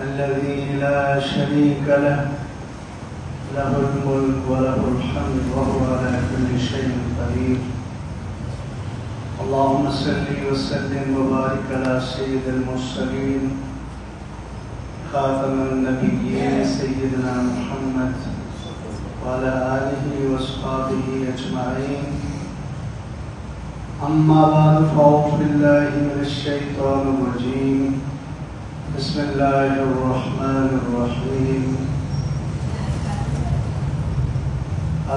الذي لا شريك له له الملك وله الحمد وهو على كل شيء قدير. اللهم صل وسلم وبارك على سيد المرسلين خاتم النبيين سيدنا محمد وعلى آله وصحبه أجمعين. أما بعد فأعوذ بالله من الشيطان الرجيم. بسم الله الرحمن الرحيم.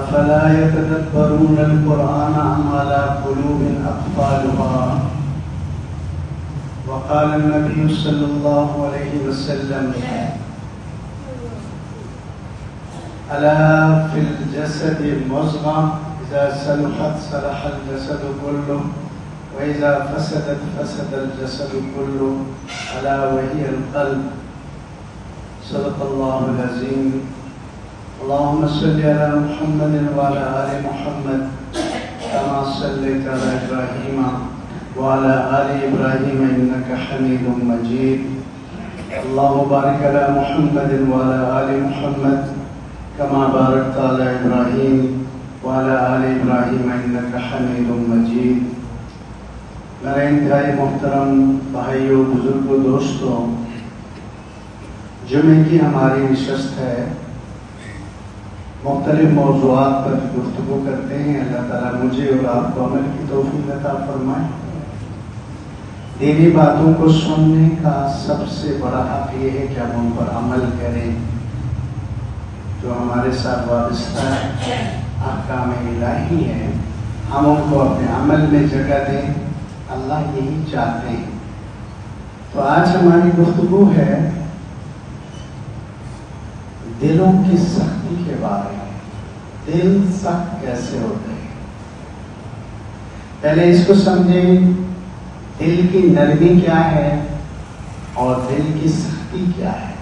أفلا يتدبرون القرآن أم على قلوب أقفالها. وقال النبي صلى الله عليه وسلم ألا في الجسد مضغة إذا صلحت صلح الجسد كله وإذا فسدت فسد الجسد كله ألا وهي القلب. صدق الله العظيم. اللهم صل على محمد وعلى آل محمد كما صليت على إبراهيم وعلى آل إبراهيم إنك حميد مجيد. اللهم بارك على محمد وعلى آل محمد كما باركت على إبراهيم وعلى آل إبراهيم إنك حميد مجيد. میرے انتہائی محترم بھائیوں، بزرگوں، دوستوں، جمعے کی ہماری نشست ہے، مختلف موضوعات پر گفتگو کرتے ہیں. اللہ تعالیٰ مجھے اور آپ کو عمل کی توفیق عطا فرمائے. دینی باتوں کو سننے کا سب سے بڑا حق یہ ہے کہ ہم ان پر عمل کریں. جو ہمارے ساتھ وابستہ احکام الہی ہیں ہم ان کو اپنے عمل میں جگہ دیں. اللہ یہی چاہتے ہیں. تو آج ہماری گفتگو ہے دلوں کی سختی کے بارے میں. دل سخت کیسے ہوتے ہیں؟ پہلے اس کو سمجھیں، دل کی نرمی کیا ہے اور دل کی سختی کیا ہے.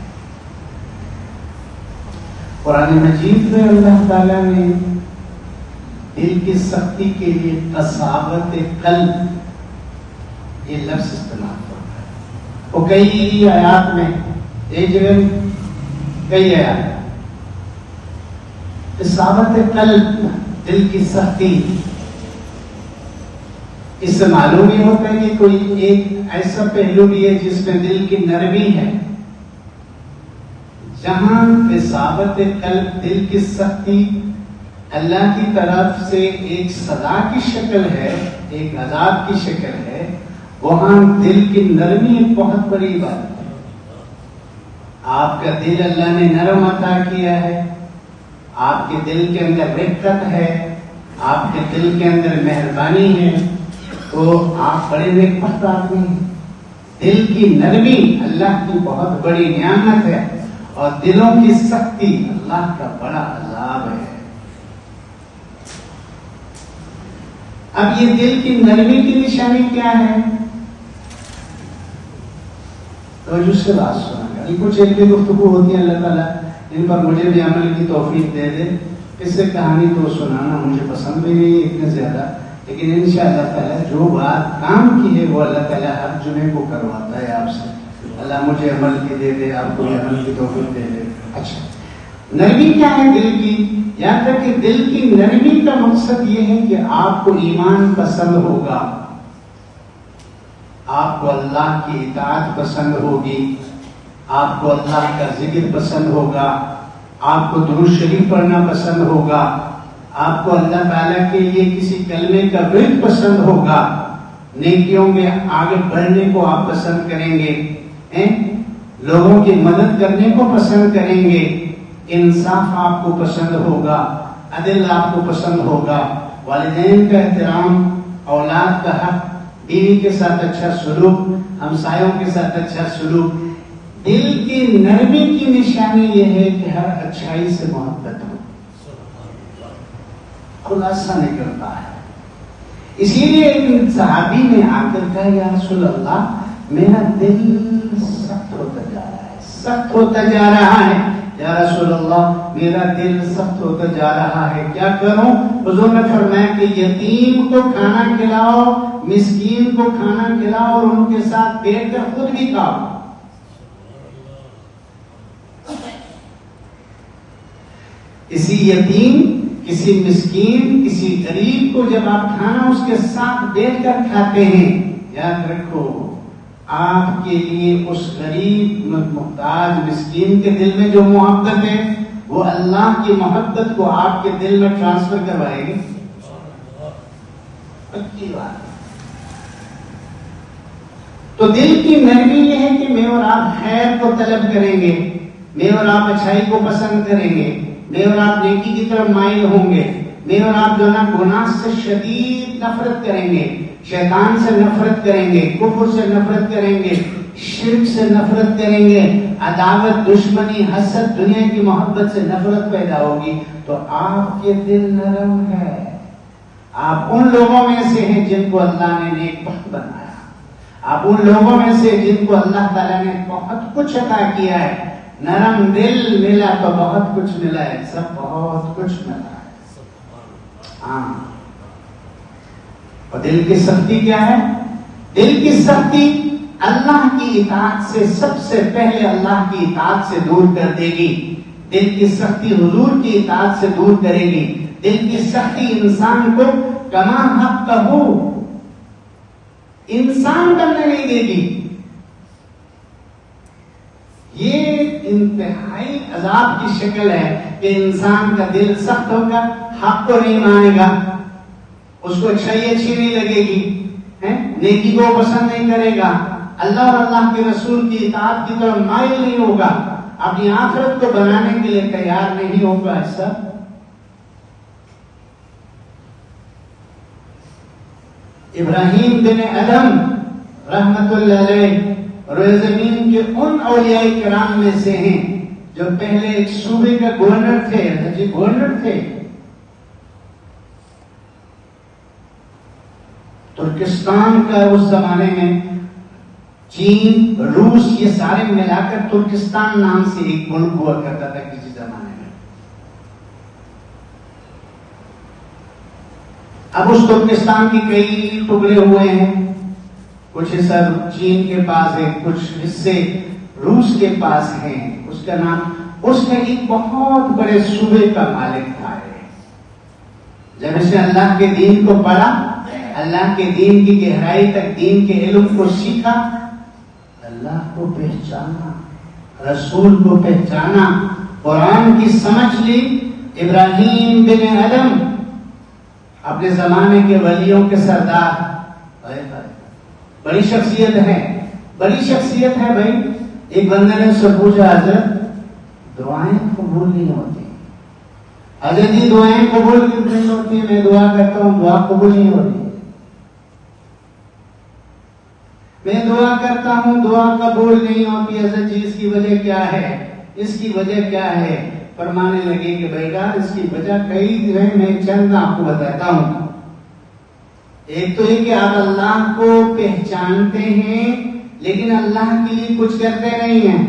قرآن مجید میں اللہ تعالیٰ نے دل کی سختی کے لیے قساوت قلب یہ لفظ استعمال کرتا ہے. وہ کئی آیات میں ایک جگہ کئی آیات قساوت قلب، دل کی سختی. اس سے معلوم ہی ہوتا ہے کہ کوئی ایک ایسا پہلو بھی ہے جس میں دل کی نرمی ہے. جہاں قساوت قلب، دل کی سختی اللہ کی طرف سے ایک سزا کی شکل ہے، ایک عذاب کی شکل ہے، وہاں دل کی نرمی ایک بہت بڑی بات ہے. آپ کا دل اللہ نے نرم عطا کیا ہے. آپ کے دل کے اندر رقت ہے، آپ کے دل کے اندر مہربانی ہے، تو آپ بڑے نیکبخت آدمی ہیں. دل کی نرمی اللہ کی بہت بڑی نعمت ہے، اور دلوں کی سختی اللہ کا بڑا عذاب ہے. اب یہ دل کی نرمی کی نشانی کیا ہے؟ توجہ سے بات سنا گا. کچھ ایک بھی گفتگو ہوتی ہے اللہ تعالیٰ ان پر مجھے بھی عمل کی توفیق دے دے. اس سے کہانی تو سنانا مجھے پسند بھی نہیں ہے اتنے زیادہ، لیکن انشاءاللہ تعالیٰ جو بات کام کی ہے وہ اللہ تعالیٰ ہر جمعے کو کرواتا ہے آپ سے. اللہ مجھے عمل کی دے دے، آپ کو عمل کی توفیق دے دے. اچھا، نرمی کیا ہے دل کی؟ یاد رکھیں، دل کی نرمی کا مقصد یہ ہے کہ آپ کو ایمان پسند ہوگا، آپ کو اللہ کی اطاعت پسند ہوگی، آپ کو اللہ کا ذکر پسند ہوگا، آپ کو درود شریف پڑھنا پسند ہوگا، آپ کو اللہ تعالیٰ کے لیے کسی کلمے کا ورد پسند ہوگا، نیکیوں میں آگے بڑھنے کو آپ پسند کریں گے، لوگوں کی مدد کرنے کو پسند کریں گے، انصاف آپ کو پسند ہوگا، عدل آپ کو پسند ہوگا، والدین کا احترام، اولاد کا حق، بیوی کے ساتھ اچھا سلوک، ہمسایوں کے ساتھ اچھا سلوک. دل کی نرمی کی نشانی یہ ہے کہ ہر اچھائی سے محبت ہو. خلاصہ نکلتا ہے. اسی لیے ایک صحابی نے آ کر کہا یا رسول اللہ میرا دل سخت ہوتا جا رہا ہے، سخت ہوتا جا رہا ہے. یا رسول اللہ میرا دل سخت ہوتا جا رہا ہے، کیا کروں؟ حضور نے فرمایا کہ یتیم کو کھانا کھلاؤ، مسکین کو کھانا کھلاؤ، اور ان کے ساتھ بیٹھ کر خود بھی کھاؤ. کسی یتیم، کسی مسکین، کسی غریب کو جب آپ کھانا اس کے ساتھ بیٹھ کر کھاتے ہیں، یاد رکھو آپ کے لیے اس غریب محتاج مسکین کے دل میں جو محبت ہے وہ اللہ کی محبت کو آپ کے دل میں ٹرانسفر کروائے گی. پکی بات. تو دل کی نرمی یہ ہے کہ میں اور آپ خیر کو طلب کریں گے، میں اور آپ اچھائی کو پسند کریں گے، میں اور آپ نیکی کی طرف مائل ہوں گے، میں اور آپ جو نا گناہ سے شدید نفرت کریں گے، شیطان سے نفرت کریں گے، کفر سے نفرت کریں گے، شرک سے نفرت کریں گے، عداوت، دشمنی، حسد، دنیا کی محبت سے نفرت پیدا ہوگی. تو آپ کے دل نرم ہے. آپ ان لوگوں میں سے ہیں جن کو اللہ نے نیک بخت بنایا. آپ ان لوگوں میں سے جن کو اللہ تعالیٰ نے بہت کچھ عطا کیا ہے. نرم دل ملا تو بہت کچھ ملا ہے، سب بہت کچھ ملا ہے. ہاں. اور دل کی سختی کیا ہے؟ دل کی سختی اللہ کی اطاعت سے، سب سے پہلے اللہ کی اطاعت سے دور کر دے گی. دل کی سختی حضور کی اطاعت سے دور کرے گی. دل کی سختی انسان کو کما حق کہو انسان بننے نہیں دے گی. یہ انتہائی عذاب کی شکل ہے کہ انسان کا دل سخت ہوگا، حق کو نہیں مانے گا، اس کو اچھائی اچھی نہیں لگے گی، نیکی کو پسند نہیں کرے گا، اللہ اور اللہ کے رسول کی اطاعت کی طرف مائل نہیں ہوگا، اپنی آخرت کو بنانے کے لیے تیار نہیں ہوگا. ایسا ابراہیم بن ادم رحمت اللہ علیہ روئے زمین کے ان اولیاء کرام میں سے ہیں جو پہلے ایک صوبے کا گورنر تھے. گورنر تھے ترکستان کا. اس زمانے میں چین، روس، یہ سارے ملا کر ترکستان نام سے ایک ملک ہوا کرتا تھا کسی زمانے میں. اب اس ترکستان کی کئی ٹکڑے ہوئے ہیں. کچھ حصہ چین کے پاس ہے، کچھ حصے روس کے پاس ہیں. اس کا نام، اس کا ایک بہت بڑے صوبے کا مالک تھا. جب اس نے اللہ کے دین کو پڑھا، اللہ کے دین کی گہرائی تک دین کے علم کو سیکھا، اللہ کو پہچانا، رسول کو پہچانا، قرآن کی سمجھ لی. ابراہیم بن ادم اپنے زمانے کے ولیوں کے سردار، بڑی شخصیت ہے، بڑی شخصیت ہے بھائی. ایک بندے نے اس سے پوچھا، حضرت دعائیں قبول نہیں ہوتی. حضرت جی دعائیں قبول نہیں ہوتی، میں دعا کرتا ہوں دعا قبول نہیں ہوتی. میں دعا کرتا ہوں دعا قبول نہیں ہوتی. حضرت جی اس کی وجہ کیا ہے؟ اس کی وجہ کیا ہے؟ فرمانے لگے کہ بیٹا اس کی وجہ کئی ہیں، میں چند آپ کو بتاتا ہوں. ایک تو یہ کہ آپ اللہ کو پہچانتے ہیں لیکن اللہ کے لیے کچھ کرتے نہیں ہیں.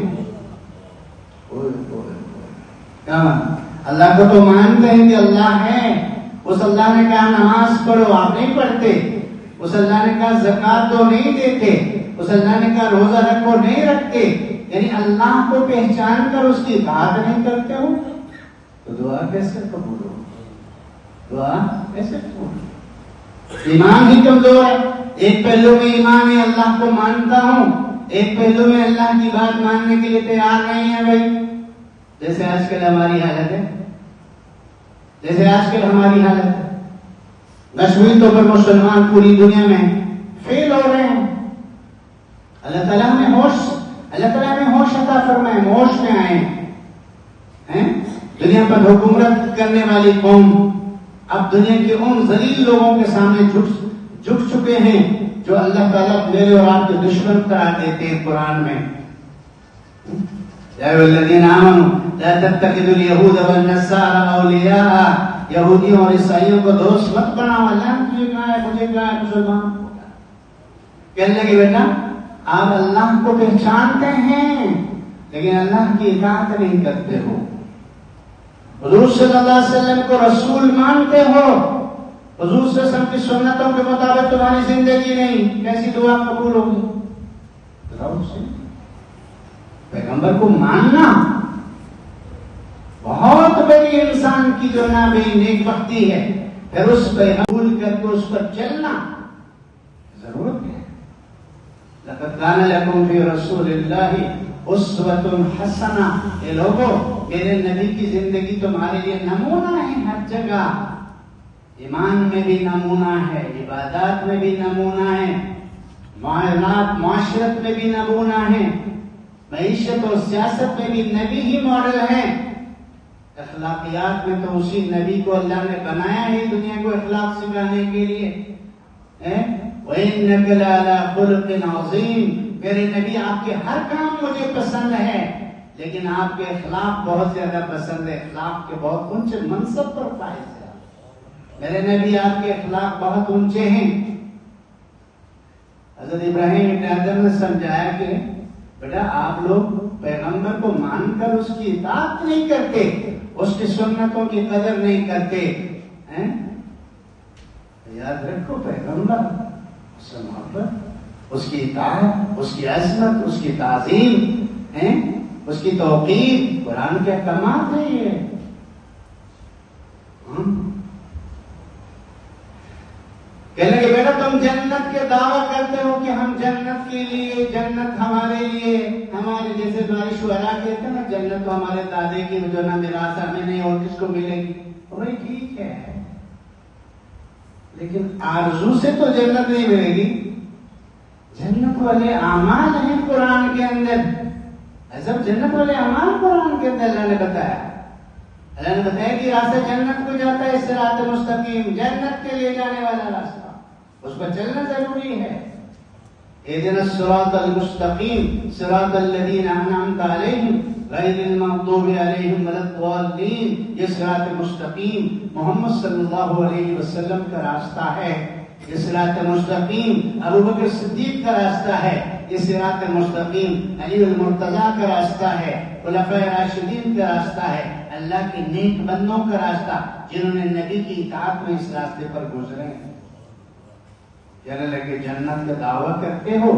اللہ کو تو مانتے ہیں کہ اللہ ہے. اس اللہ نے کہا نماز پڑھو، آپ نہیں پڑھتے. اس اللہ نے کہا زکات دو، نہیں دیتے. اس اللہ نے کہا روزہ رکھو، نہیں رکھتے. یعنی اللہ کو پہچان کر اس کی اطاعت نہیں کرتے ہو تو دعا کیسے قبول ہو؟ دعا کیسے قبول ہو؟ ایمان ہی کمزور ہے. ایک پہلو میں ایمان ہے، اللہ کو مانتا ہوں، ایک پہلو میں اللہ کی بات ماننے کے لیے تیار نہیں ہے بھائی. جیسے آج کل ہماری حالت ہے، جیسے آج کل ہماری حالت ہے. مجموعی طور پر مسلمان پوری دنیا میں فیل ہو رہے ہیں. اللہ تعالیٰ نے ہوش عطا فرمائے، ہوش میں آئے ہیں. دنیا پر حکومت کرنے والی قوم اب دنیا کے ان ذلیل لوگوں کے سامنے جھک چکے ہیں جو اللہ تعالیٰ میرے اور آپ کے دشمن قرار دیتے ہیں قرآن میں. یا ایھا الذین آمنوا لا تتخذوا اليہود والنصارى اولیاء. یہودیوں اور عیسائیوں کو دوست مت بناؤ. اللہ تجھے کہا ہے، مجھے کہا ہے، مسلمان کہنے لگے بیٹا آپ اللہ کو پہچانتے ہیں لیکن اللہ کی اطاعت نہیں کرتے ہو. حضور صلی اللہ علیہ وسلم کو رسول مانتے ہو، حضور صلی اللہ علیہ وسلم کی سنتوں کے مطابق تمہاری زندگی نہیں، کیسی دعا قبول ہوگی؟ پیغمبر کو ماننا بہت بڑی ایک انسان کی جو نابینا نیک بختی ہے، پھر اس پہ قبول کر کے اس پر چلنا ضرورت ہے۔ لقد کان لکم فی رسول اللہ اسوۃ حسنہ، اے لوگو میرے نبی کی زندگی تمہارے لیے نمونہ ہے ہر جگہ، ایمان میں بھی نمونہ ہے، عبادات میں بھی نمونہ ہے، معاشرت میں بھی نمونہ ہے، معیشت اور سیاست میں بھی نبی ہی ماڈل ہیں، اخلاقیات میں تو اسی نبی کو اللہ نے بنایا ہے دنیا کو اخلاق سکھانے کے لیے۔ وَإِنَّكَ لَعَلَىٰ خُلُقٍ عَظِيمٍ، میرے نبی آپ کے ہر کام مجھے پسند ہے، لیکن آپ کے اخلاق بہت زیادہ پسند ہے، اخلاق کے بہت اونچے منصب پر فائز ہے، میرے نبی آپ کے اخلاق بہت اونچے ہیں۔ حضرت ابراہیم ابن ادم نے سمجھایا کہ بیٹا آپ لوگ پیغمبر کو مان کر اس کی اطاعت نہیں کرتے، اس کی سنتوں کی قدر نہیں کرتے، یاد رکھو پیغمبر، اس سے محبت، اس کی اطاعت، اس کی عظمت، اس کی تعظیم، اس کی توقیر قرآن کے احکامات ہیں یہ۔ کہنے لگے بیٹا تم جنت کے دعویٰ کرتے ہو کہ ہم جنت کے لیے، جنت ہمارے لیے، ہمارے جیسے تمہارے شعراء کہتے ہیں نا جنت تو ہمارے دادے کی جو نہ میراث ہمیں نہیں اور کس کو ملے گی، بھائی ٹھیک ہے، لیکن آرزو سے تو جنت نہیں ملے گی، جنت والے اعمال ہیں قرآن کے اندر، ایسا جنت والے اعمال قرآن کے اندر اللہ نے بتایا، اللہ نے بتایا کہ راستہ جنت کو جاتا ہے، صراط مستقیم، جنت کے لے جانے والا راستہ، اس پر چلنا ضروری ہے۔ اهدنا الصراط المستقیم صراط الذین انعمت علیہم غیر المغضوب علیہم ولا الضالین، یہ صراط مستقیم محمد صلی اللہ علیہ وسلم کا راستہ ہے، یہ صراط مستقیم ابوبکر صدیق کا راستہ ہے، یہ صراط مستقیم علی المرتضیٰ کا راستہ ہے، خلفائے راشدین کا راستہ ہے، اللہ کے نیک بندوں کا راستہ جنہوں نے نبی کی اطاعت میں اس راستے پر گزرے ہیں۔ کہنے لگے جنت کا دعویٰ کرتے ہو،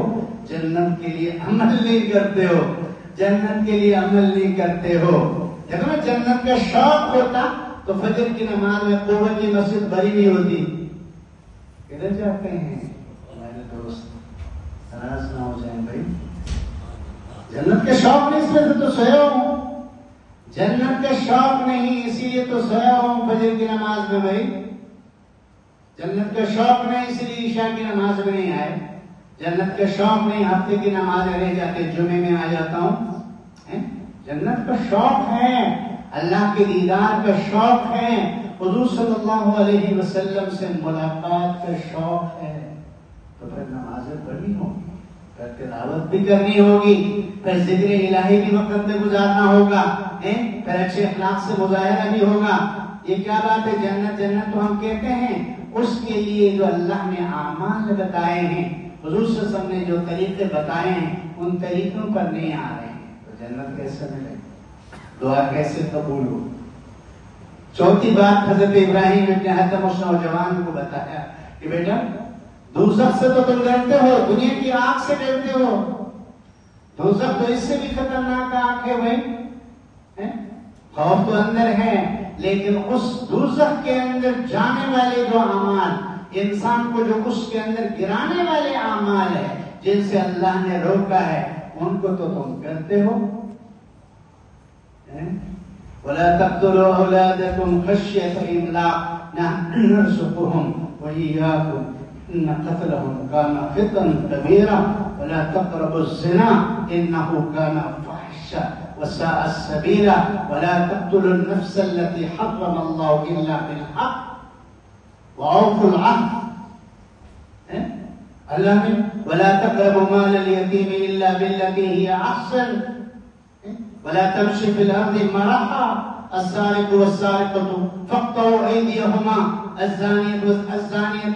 جنت کے لیے عمل نہیں کرتے ہو، جنت کے لیے عمل نہیں کرتے ہو۔ دیکھو نا جنت کا شوق ہوتا تو فجر کی نماز میں قوت کی مسجد بھری نہیں ہوتی۔ کدھر جاتے ہیں ہمارے دوست، ناراض نہ ہو جائیں بھائی، جنت کے شوق نہیں اس میں سے تو سویا ہوں، جنت کا شوق نہیں اسی لیے تو سویا ہوں فجر کی نماز میں بھائی، جنت کا شوق نہیں اس لیے عشاء کی نماز میں نہیں آئے، جنت کا شوق نہیں ہفتے کی نماز رہ جاتے جمعے میں آ جاتا ہوں، جنت کا شوق ہے، اللہ کے دیدار کا شوق ہے، حضور صلی اللہ علیہ وسلم سے ملاقات کا شوق ہے، تو پھر نمازیں پڑھنی ہوگی، پھر تلاوت بھی کرنی ہوگی، پھر ذکر الہی بھی وقت میں گزارنا ہوگا، پھر اچھے اخلاق سے مظاہرہ بھی ہوگا۔ یہ کیا بات ہے، جنت جنت تو ہم کہتے ہیں، اس کے لیے جو اللہ نے اعمال بتائے ہیں، حضور صلی اللہ علیہ وسلم نے جو طریقے بتائے ہیں ان طریقوں پر نہیں آ رہے ہیں، تو جنت کیسے ملے، دعا کیسے قبول ہو۔ چوتھی بات حضرت ابراہیم ابن ادم اس نوجوان کو بتایا کہ بیٹا دوزخ سے تو تم ڈرتے ہو، دنیا کی آگ سے ڈرتے ہو، دوزخ تو اس سے بھی خطرناک آگ ہے بھائی، خوف تو اندر ہے، لیکن اس دوزخ کے اندر جانے والے جو اعمال، انسان کو جو اس کے اندر گرانے والے اعمال ہے جن سے اللہ نے روکا ہے، ان کو تو تم کرتے ہو۔ وَلَا تَقْتُلُوا أَوْلَادَكُمْ خَشْيَةَ إِمْلَاقٍ نَحْنُ نَرْزُقُهُمْ وَإِيَّاكُمْ إِنَّ قَتْلَهُمْ كَانَ خِطْئًا كَبِيرًا وَلَا تَقْرَبُوا الزِّنَا إِنَّهُ كَانَ فَاحِشًا وساء السبيل ولا تقتلوا النفس التي حرم الله إلا بالحق وأوفوا العهد، اللہ نے ولا تقربوا مال اليتيم إلا بالتي هي أحسن ولا تمشي في الأرض مرحا السارق والسارقة فاقطعوا أيديهما الزانية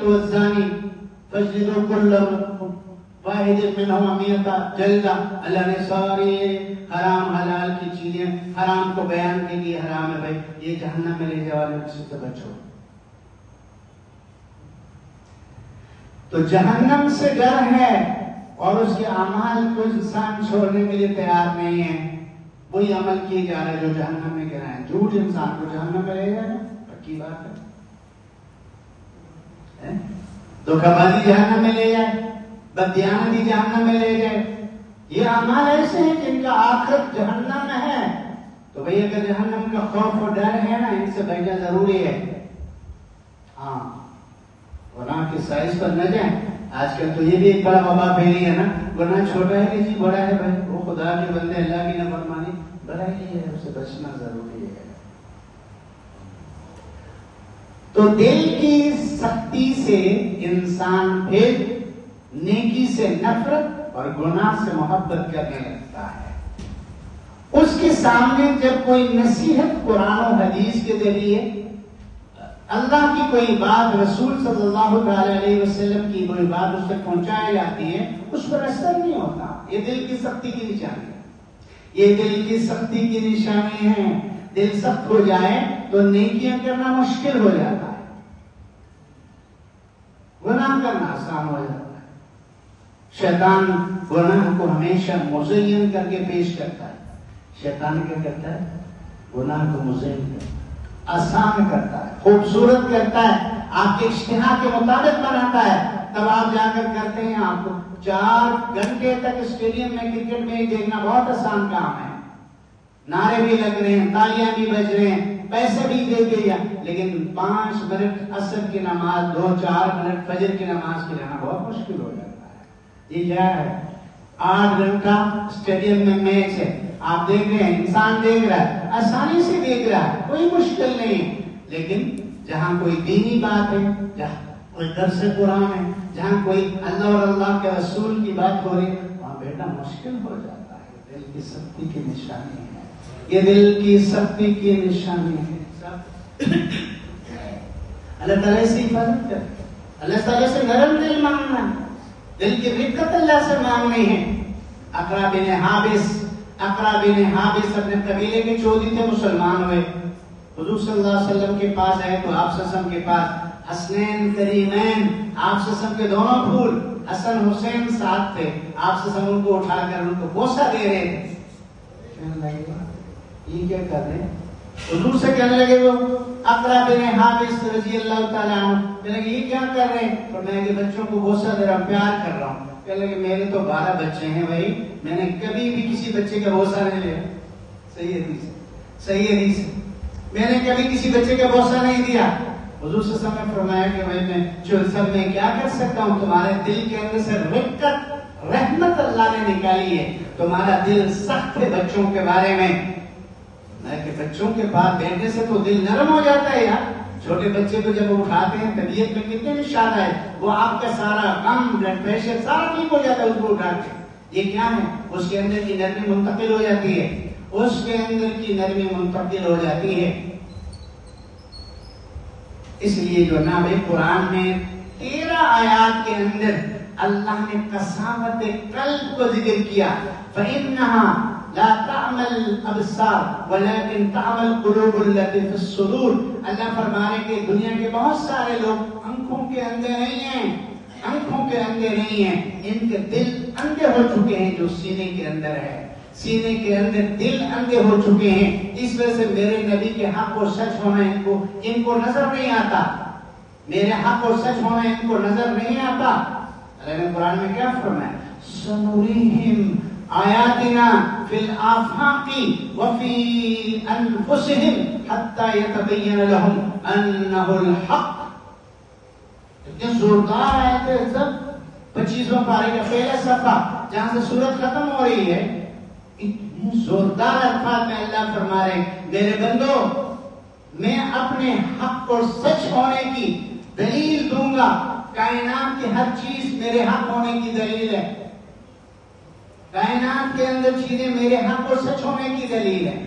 والزاني فاجلدوا كل واحد منہما میتا جلدہ۔ اللہ نے ساری حرام حلال کی چیزیں حرام کو بیان کی کہ حرام ہے بھائی، یہ جہنم میں لے جانے والے سے بچو۔ تو جہنم سے ڈر ہے اور اس کے اعمال کو انسان چھوڑنے کے لیے تیار نہیں ہے، وہی عمل کیے جا رہے جو جہنم میں گرائے. جھوٹ انسان کو جہنم میں لے جائے، پکی بات ہے. دھوکہ بازی جہنم میں لے جائے، بددیانتی جہنم میں لے جائے. یہ اعمال ایسے ہیں جن کا آخر جہنم میں ہے. تو بھئی اگر جہنم کا خوف و ڈر ہے نا، ان سے بچنا ضروری ہے. ہاں، گناہ کی سائز پر نہ جائیں. آج کل تو یہ بھی ایک بڑا وبا پھیلی ہے نا، گناہ چھوٹا ہے کہ جی بڑا ہے بھائی، وہ خدا کے بندے اللہ کی نافرمانی بڑا ہی ہے، اس سے بچنا ضروری ہے. تو دل کی سختی سے انسان پھر نیکی سے نفرت اور گناہ سے محبت کرنے لگتا ہے. اس کے سامنے جب کوئی نصیحت قرآن و حدیث کے ذریعے، اللہ کی کوئی بات، رسول صلی اللہ علیہ وسلم کی کوئی بات اس تک پہنچائی جاتی ہے، اس پر اثر نہیں ہوتا. یہ دل کی سختی کی نشانی ہے. یہ دل کی سختی کی نشانی ہے. دل سخت ہو جائے تو نیکیاں کرنا مشکل ہو جاتا ہے، گناہ کرنا آسان ہو جاتا ہے. شیطان گناہ کو ہمیشہ مزین کر کے پیش کرتا ہے. شیطان کیا کرتا ہے؟ گناہ کو مزین کرتا ہے، آسان کرتا ہے، خوبصورت کرتا ہے، آپ کے اشتہا کے مطابق بناتا ہے. تب آپ جا کر کرتے ہیں. آپ کو 4 گھنٹے تک اسٹیڈیم میں کرکٹ میچ دیکھنا بہت آسان کام ہے. نعرے بھی لگ رہے ہیں، تالیاں بھی بج رہے ہیں، پیسے بھی دے دیا، لیکن 5 منٹ عصر کی نماز، 2-4 منٹ فجر کی نماز کے لینا بہت مشکل ہو جاتا ہے. یہ کیا ہے؟ 8 گھنٹہ اسٹیڈیم میں میچ ہے، آپ دیکھ رہے ہیں، انسان دیکھ رہا ہے، آسانی سے دیکھ رہا ہے، کوئی مشکل نہیں. لیکن جہاں کوئی دینی بات ہے، جہاں کوئی درس قرآن ہے، جہاں کوئی اللہ اور اللہ کے رسول کی بات ہو رہی ہے، وہاں بیٹھنا مشکل ہو جاتا ہے. دل کی سختی کی نشانی ہے. یہ دل کی سختی کی نشانی ہے. اللہ تعالیٰ سے حفاظت کر، اللہ تعالیٰ سے نرم دل مانگنا، دل کی رقت اللہ سے مانگنی ہے. اقرا بن حابس اپنے قبیلے کے چودھری تھے، مسلمان ہوئے. حضور صلی اللہ علیہ وسلم کے پاس آئے تو آپ صلی اللہ علیہ وسلم کے پاس حسنین کریمین، آپ صلی اللہ علیہ وسلم کے دونوں پھول حسن حسین ساتھ تھے. آپ صلی اللہ علیہ وسلم ان کو اٹھا کر ان کو بوسہ دے رہے تھے. یہ کیا کر رہے ہیں؟ حضور سے کہنے لگے وہ اقرا بن حابس رضی اللہ تعالیٰ عنہ، کہنے لگے یہ کیا کر رہے ہیں؟ اور میں کہ بچوں کو بوسہ دے رہا ہوں، پیار کر رہا ہوں. کہنے لگے میرے تو 12 بچے ہیں بھائی، میں نے کبھی بھی کسی بچے کا بوسہ نہیں لیا. صحیح حدیث ہے. میں نے کبھی کسی بچے کا بوسہ نہیں دیا. حضور صلی اللہ علیہ وسلم نے فرمایا کہ بھائی میں سب میں کیا کر سکتا ہوں؟ تمہارے دل کے اندر سے رقت، رحمت اللہ نے نکالی ہے. تمہارا دل سخت ہے بچوں کے بارے میں. کہ بچوں کے پاس بیٹھنے سے تو دل نرم ہو جاتا ہے یار. چھوٹے بچے کو جب اٹھاتے ہیں طبیعت میں کتنے نشان ہے، وہ آپ کا سارا غم، بلڈ پریشر سارا ٹھیک ہو جاتا ہے اس کو اٹھا کے. یہ کیا ہے؟ اس کے اندر کی نرمی منتقل ہو جاتی ہے. اس کے اندر کی نرمی منتقل ہو جاتی ہے. اس لیے جو نام قرآن میں 13 آیات کے اندر اللہ نے قسامت قلب کو ذکر کیا. فَإِنَّهَا لا تعمل ابصار ولكن تعمل قلوب التي في الصدور. اللہ فرما رہے کہ دنیا کے بہت سارے لوگ آنکھوں کے اندھے نہیں ہیں، آنکھوں کے اندھے نہیں ہیں، ان کے دل اندھے ہو چکے ہیں جو سینے کے اندر ہے. سینے کے اندر دل اندھے ہو چکے ہیں. اس وجہ سے میرے نبی کے حق اور سچ ہونا ان کو نظر نہیں آتا. میرے حق اور سچ ہونا ان کو نظر نہیں آتا. اللہ نے قرآن میں کیا فرمایا؟ سنریہم آیاتنا فی الآفاق وفی انفسہم حتی یتبین لہم انہ الحق. اتنے زوردار آیت ہے سب. 25 پارے کا پہلا صفحہ جہاں سے سورت ختم ہو رہی ہے، اتنے زوردار الفاظ میں اللہ فرما رہے میرے بندو میں اپنے حق اور سچ ہونے کی دلیل دوں گا. کائنات کی ہر چیز میرے حق ہونے کی دلیل ہے. کائنات کے اندر چیزیں میرے حق اور سچ ہونے کی دلیل ہے.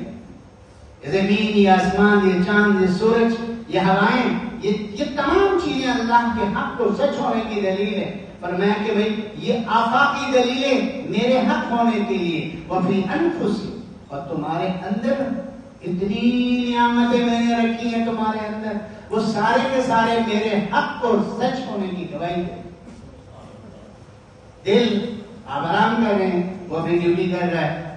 زمین، یہ آسمان، یہ چاند، یہ سورج، یہ ہوائیں، یہ تمام چیزیں اللہ کے حق اور سچ ہونے کی دلیل ہے. فرمایا کہ بھئی یہ آفاقی دلیلیں میرے حق ہونے کے لیے. وفی انفسہم، اور تمہارے اندر اتنی نعمتیں میں نے رکھی ہیں تمہارے اندر، وہ سارے کے سارے میرے حق اور سچ ہونے کی گواہی ہے. دل آپ آرام کر رہے ہیں، وہ بھی ڈیوٹی کر رہا ہے.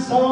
100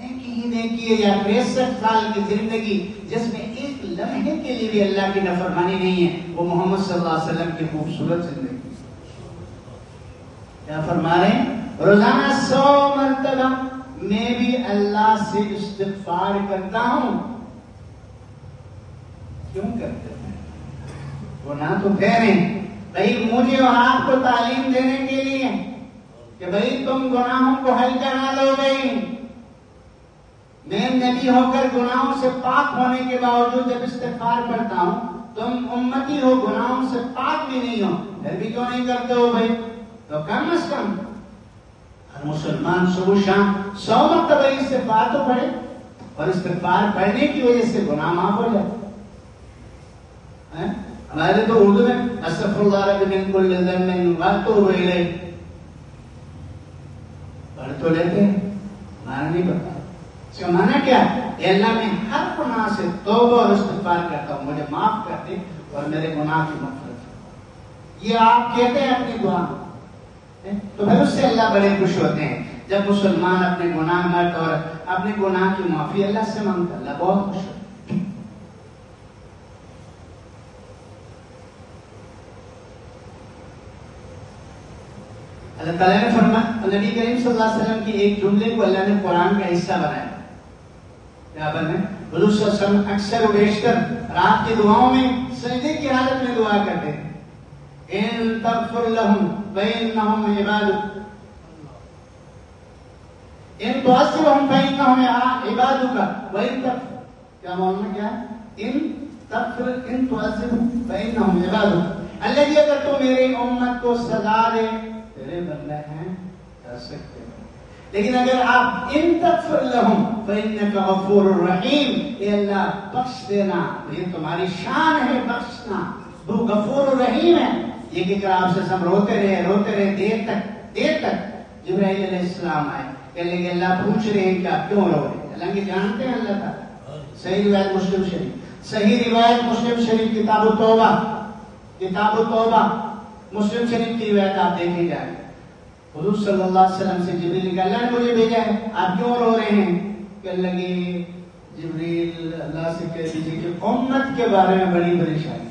نیکی ہی نیکی ہے، یا 63 سال کی زندگی جس میں ایک لمحے کے لیے بھی اللہ کی نافرمانی نہیں ہے، وہ محمد صلی اللہ علیہ وسلم کی خوبصورت زندگی. کیا فرما رہے ہیں؟ روزانہ 100 مرتبہ میں بھی اللہ سے استغفار کرتا ہوں. کیوں کرتے ہیں؟ گناہ تو ٹھہریں بھائی مجھے اور آپ کو تعلیم دینے کے لیے کہ بھائی تم گناہوں کو ہلکا نہ لو. گئی میں نبی ہو کر گناہوں سے پاک ہونے کے باوجود جب استغفار کرتا ہوں، تم امتی ہو گناہوں سے پاک بھی نہیں ہو، پھر بھی کیوں نہیں کرتے ہو بھائی؟ تو کم از کم ہر مسلمان صبح شام 100 مرتبہ استغفار تو پڑھے، اور استغفار پڑھنے کی وجہ سے گناہ معاف ہو جائے. ہمارے تو اردو میں استغفر اللہ رب من کل ذنب واتوب الیہ پڑھ تو لیتے ہیں، ہمارا نہیں پڑھتا. اس کا معنی کیا ہے؟ اللہ میں ہر گناہ سے توبہ اور استغفار کرتا ہوں، مجھے معاف کر دے اور میرے گناہ کی مغفرت. یہ آپ کہتے ہیں اپنی دعا میں، تو پھر اس سے اللہ بڑے خوش ہوتے ہیں جب مسلمان اپنے گناہ مرد اور اپنے گناہ کی معافی اللہ سے مانگتا، اللہ بہت خوش ہوتا ہے. اللہ تعالیٰ نے فرمایا، نبی کریم صلی اللہ علیہ وسلم کی ایک جملے کو اللہ نے قرآن کا حصہ بنایا. کیا بنے؟ حضور صلی اللہ علیہ وسلم اکثر و بیشتر رات کی دعاؤں میں سجدے کی حالت میں دعا کرتے ہیں. ان تغفر لهم فإنهم عبادك ان تعذبهم فإنهم عبادك وإن تغفر. کیا معلوم کیا؟ ان تعذبهم فإنهم عبادك. اللہ جی اگر تو میری امت کو سزا دے تیرے بندے ہیں، کر سکتے ہیں، لیکن اگر آپ ان تغفر لهم فإنك غفور رحیم، اے اللہ بخش دینا، یہ تمہاری شان ہے بخشنا، تو غفور رحیم ہے. یہ کہ اگر آپ سے سب روتے رہے دیر تک جبرائیل علیہ السلام آئے، کہنے لگے اللہ پوچھ رہے ہیں کہ آپ کیوں رو رہے ہیں؟ اللہ کے جانتے ہیں اللہ تعالیٰ. صحیح روایت مسلم شریف کتاب التوبہ مسلم شریف کی روایت آپ دیکھیں جائیں. حضور صلی اللہ علیہ وسلم سے جبریل نے کہا اللہ نے مجھے بھیجا ہے، آپ کیوں رو رہے ہیں؟ کہنے لگے جبریل اللہ سے کہہ دیجیے کہ امت کے بارے میں بڑی پریشانی ہے،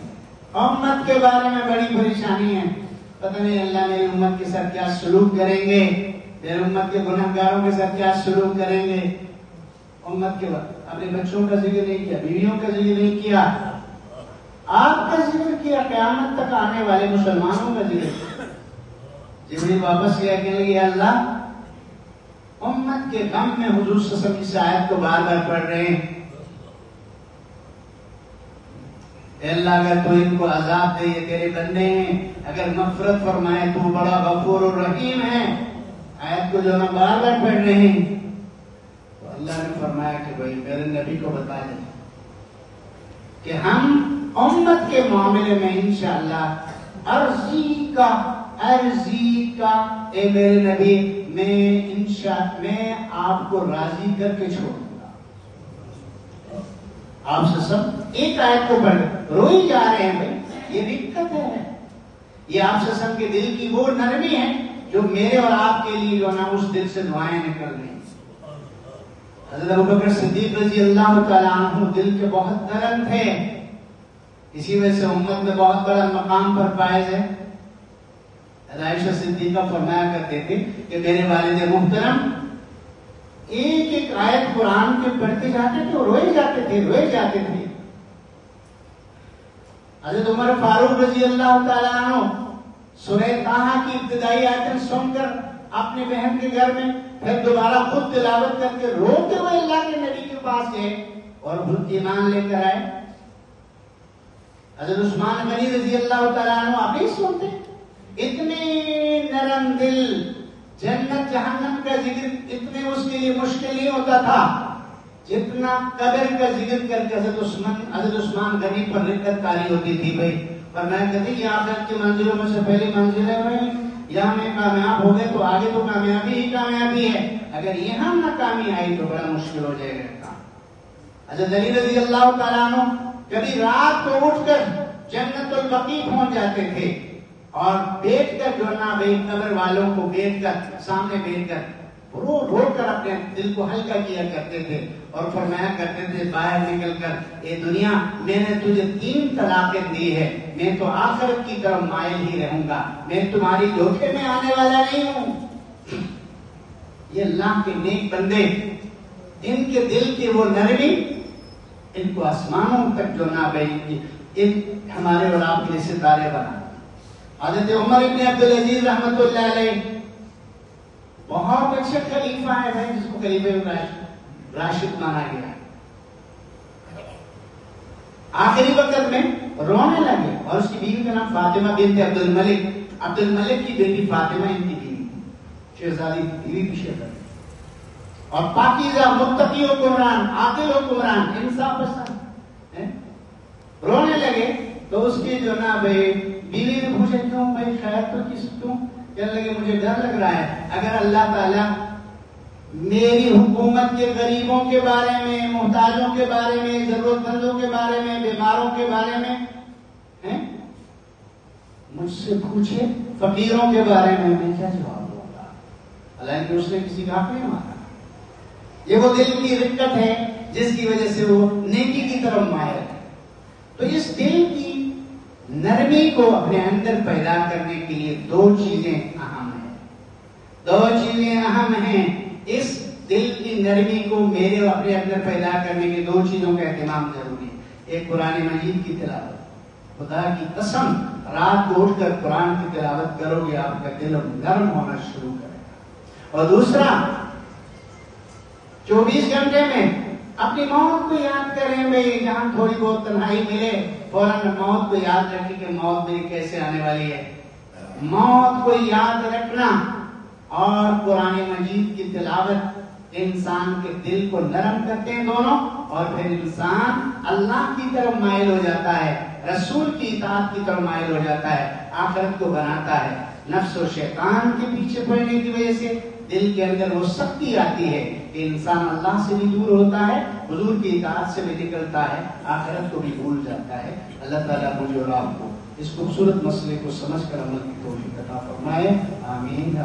امت کے بارے میں بڑی پریشانی ہے. پتہ نہیں اللہ میری امت کے ساتھ کیا سلوک کریں گے، میری امت کے گنہگاروں کے ساتھ کیا سلوک کریں گے. امت کے بعد اپنے بچوں کا ذکر نہیں کیا، بیویوں کا ذکر نہیں کیا، آپ کا ذکر کیا، قیامت تک آنے والے مسلمانوں کا ذکر کیا. جبریل واپس گیا کہنے لگے اللہ امت کے غم میں حضور صلی اللہ علیہ وسلم اس آیت کو بار بار پڑھ رہے ہیں. اے اللہ اگر تو ان کو عذاب دے، یہ تیرے بندے ہیں، اگر مغفرت فرمائے تو بڑا غفور الرحیم ہے. آیت کو جو ہم بار بار پڑھ رہے ہیں، تو اللہ نے فرمایا کہ بھائی میرے نبی کو بتا دیں کہ ہم امت کے معاملے میں انشاءاللہ عرضی کا اے میرے نبی میں آپ کو راضی کر کے چھوڑ دوں گا. آپ سے سب ایک آیت کو پڑھ روئی جا رہے ہیں بھائی، یہ دقت ہے. یہ آپ سے سب کے دل کی وہ نرمی ہے جو میرے اور آپ کے لیے جو نا اس دل سے دعائیں نکل رہی ہیں. حضرت ابوبکر صدیق رضی اللہ تعالیٰ عنہ دل کے بہت نرم تھے، اسی وجہ سے امت میں بہت بڑا مقام پر فائز ہے. عائشہ صدیقہ فرمایا کرتے تھے کہ میرے والد محترم ایک ایک آیت قرآن کے پڑھتے جاتے تھے اور روئے جاتے تھے. حضرت عمر فاروق رضی اللہ تعالیٰ عنہ سورہ طٰہٰ کی ابتدائی آیتیں سن کر اپنے بہن کے گھر میں پھر دوبارہ خود تلاوت کر کے روتے ہوئے اللہ کے نبی کے پاس گئے اور ایمان لے کر آئے. حضرت عثمان غنی رضی اللہ تعالیٰ عنہ آپ نہیں سنتے، اتنے نرم دل، جنت جہنم کا ذکر اتنے اس کے لیے مشکل نہیں ہوتا تھا جتنا قبر کا ذکر کر کے حضرت عثمان غنی پر رقت کاری ہوتی تھی. بھائی پر میں کہتی کہ آخرت کی منزلوں میں سے پہلی منزل ہے بھائی، یہاں میں کامیاب ہو گئے تو آگے تو کامیابی ہی کامیابی ہے، اگر یہاں ناکامی آئی تو بڑا مشکل ہو جائے گا. حضرت علی رضی اللہ تعالیٰ عنہ کبھی رات کو اٹھ کر جنت البقیع پہنچ جاتے تھے اور بیٹھ کر جو نا بھائی قبر والوں کو سامنے بیٹھ کر رو رو کر اپنے دل کو ہلکا کیا کرتے تھے اور فرمایا کرتے تھے باہر نکل کر، اے دنیا میں نے تجھے 3 طلاقیں دی ہے، میں تو آخرت کی طرف مائل ہی رہوں گا، میں تمہاری دھوکے میں آنے والا نہیں ہوں۔ یہ اللہ کے نیک بندے، ان کے دل کی وہ نرمی، ان کو آسمانوں تک جو نہ بھائی ان ہمارے اور آپ کے لیے ستارے بنا۔ حضرت عمر ابن عبدالعزیز رحمۃ اللہ علیہ بہت اچھے خلیفہ ہے بھائی، جس کو خلیفہ راشد مانا گیا ہے۔ آخری وقت میں رونے لگے اور اس کی بیوی کا نام فاطمہ بنت عبد الملک، عبد الملک کی بیٹی فاطمہ ان کی بیوی، شہزادی بیوی کی شہزادی، اور پاکیزہ متقی حکمران، عادل حکمران، انصاف پسند، رونے لگے تو اس کی جو نا بھائی بیوی نے پوچھا کیوں بھائی خیر تو کیوں؟ کہنے لگے مجھے ڈر لگ رہا ہے اگر اللہ تعالیٰ میری حکومت کے غریبوں کے بارے میں، محتاجوں کے بارے میں، ضرورت مندوں کے بارے میں، بیماروں کے بارے میں مجھ سے پوچھے فقیروں کے بارے میں کیا جواب دوں گا؟ حالانکہ اس نے کسی کا حق نہیں مانا۔ یہ وہ دل کی رقت ہے جس کی وجہ سے وہ نیکی کی طرف مائل ہے۔ تو اس دل کی نرمی کو اپنے اندر پیدا کرنے کے لیے 2 چیزیں اہم ہیں، 2 چیزیں اہم ہیں۔ اس دل کی نرمی کو میرے اور اپنے اندر پیدا کرنے کے 2 چیزوں کا اہتمام ضروری ہے۔ ایک قرآن مجید کی تلاوت، خدا کی قسم رات کو اٹھ کر قرآن کی تلاوت کرو گے آپ کا دل نرم ہونا شروع کرے گا۔ اور دوسرا 24 گھنٹے میں اپنی موت کو یاد کریں بھائی، جہاں تھوڑی بہت تنہائی ملے فوراً موت کو یاد رکھیں کہ موت میری کیسے آنے والی ہے۔ موت کو یاد رکھنا اور قرآن مجید کی تلاوت انسان کے دل کو نرم کرتے ہیں دونوں، اور پھر انسان اللہ کی طرف مائل ہو جاتا ہے، رسول کی اطاعت کی طرف مائل ہو جاتا ہے، آخرت کو بناتا ہے۔ نفس و شیطان کے پیچھے پڑنے کی وجہ سے دل کے اندر وہ سختی آتی ہے کہ انسان اللہ سے بھی دور ہوتا ہے، حضور کی اطاعت سے بھی نکلتا ہے، آخرت کو بھی بھول جاتا ہے۔ اللہ تعالیٰ مجھے اور آپ کو اس خوبصورت مسئلے کو سمجھ کر عمل کی توفیق عطا فرمائے، آمین۔